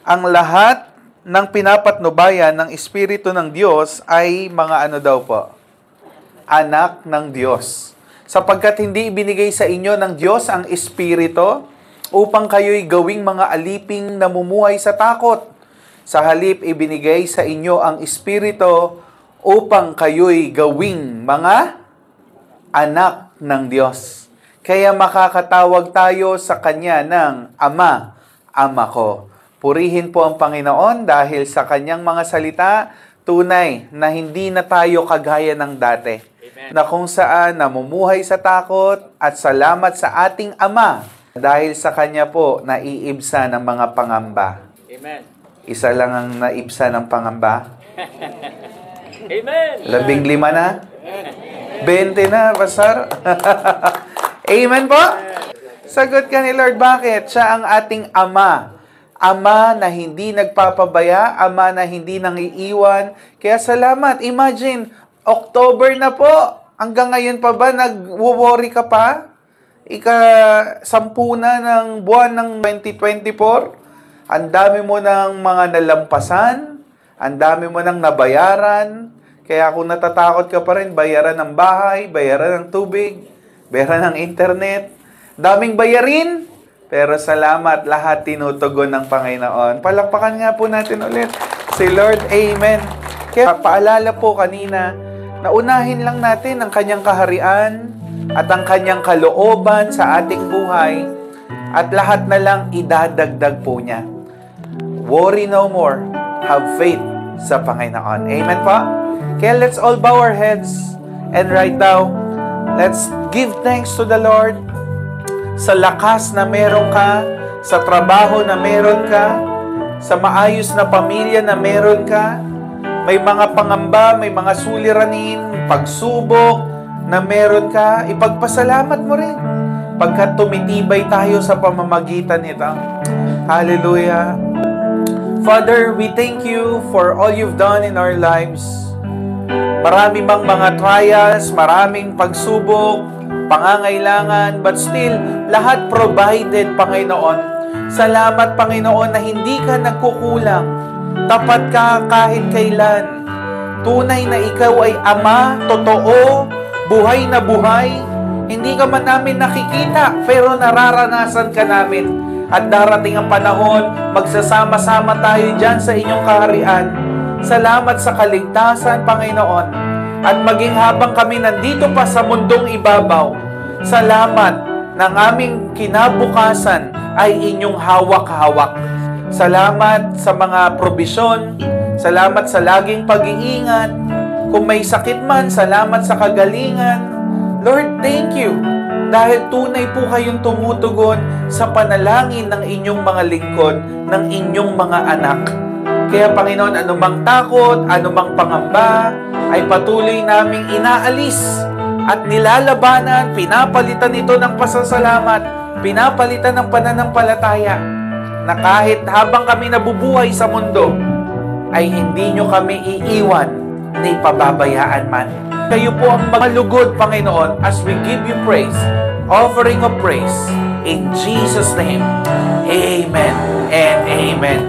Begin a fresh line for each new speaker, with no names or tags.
ang lahat ng pinapatnubayan ng Espiritu ng Diyos ay mga ano daw po? Anak ng Diyos. Sapagkat hindi ibinigay sa inyo ng Diyos ang Espiritu upang kayo'y gawing mga aliping namumuhay sa takot. Sa halip, ibinigay sa inyo ang Espiritu upang kayo'y gawing mga anak ng Diyos. Kaya makakatawag tayo sa Kanya ng Ama, Ama ko. Purihin po ang Panginoon dahil sa Kanyang mga salita, tunay na hindi na tayo kagaya ng dati. Amen. Na kung saan namumuhay sa takot at salamat sa ating Ama dahil sa Kanya po naiibsa ng mga pangamba.
Amen.
Isa lang ang naibsa ng pangamba.
Amen.
15 na? 20 na, Pastor? Amen po? Sagot ka ni Lord, bakit? Siya ang ating Ama. Ama na hindi nagpapabaya, Ama na hindi nangiiwan. Kaya salamat. Imagine, October na po. Hanggang ngayon pa ba nag-worry ka pa? Ika-10 na ng buwan ng 2024. Ang dami mo ng mga nalampasan. Ang dami mo ng nabayaran. Kaya kung natatakot ka pa rin, bayaran ng bahay, bayaran ng tubig, bayaran ng internet. Daming bayarin. Pero salamat, lahat tinutugon ng Panginoon. Palakpakan nga po natin ulit si Lord. Amen. Kaya paalala po kanina, na unahin lang natin ang Kanyang kaharian at ang Kanyang kalooban sa ating buhay at lahat na lang idadagdag po niya. Worry no more. Have faith sa Panginoon. Amen po? Kaya let's all bow our heads and right now, let's give thanks to the Lord sa lakas na meron ka, sa trabaho na meron ka, sa maayos na pamilya na meron ka, may mga pangamba, may mga suliranin, pagsubok na meron ka, ipagpasalamat mo rin. Pagkat tumitibay tayo sa pamamagitan nito. Hallelujah. Father, we thank you for all you've done in our lives. Marami bang mga trials, maraming pagsubok, pangangailangan, but still, lahat provided, Panginoon. Salamat, Panginoon, na hindi ka nagkukulang. Tapat ka kahit kailan. Tunay na ikaw ay Ama, totoo, buhay na buhay. Hindi ka man namin nakikita, pero nararanasan ka namin. At darating ang panahon, magsasama-sama tayo dyan sa inyong kaharian. Salamat sa kaligtasan, Panginoon. At maging habang kami nandito pa sa mundong ibabaw, salamat ng aming kinabukasan ay inyong hawak-hawak. Salamat sa mga probisyon, salamat sa laging pag-iingat. Kung may sakit man, salamat sa kagalingan. Lord, thank you dahil tunay po kayong tumutugon sa panalangin ng inyong mga lingkod, ng inyong mga anak. Kaya Panginoon, anumang takot, anumang pangamba, ay patuloy naming inaalis at nilalabanan, pinapalitan ito ng pasasalamat, pinapalitan ng pananampalataya, na kahit habang kami nabubuhay sa mundo, ay hindi nyo kami iiwan ni pababayaan man. Kayo po ang malugod, Panginoon, as we give you praise, offering of praise, in Jesus' name, amen and amen.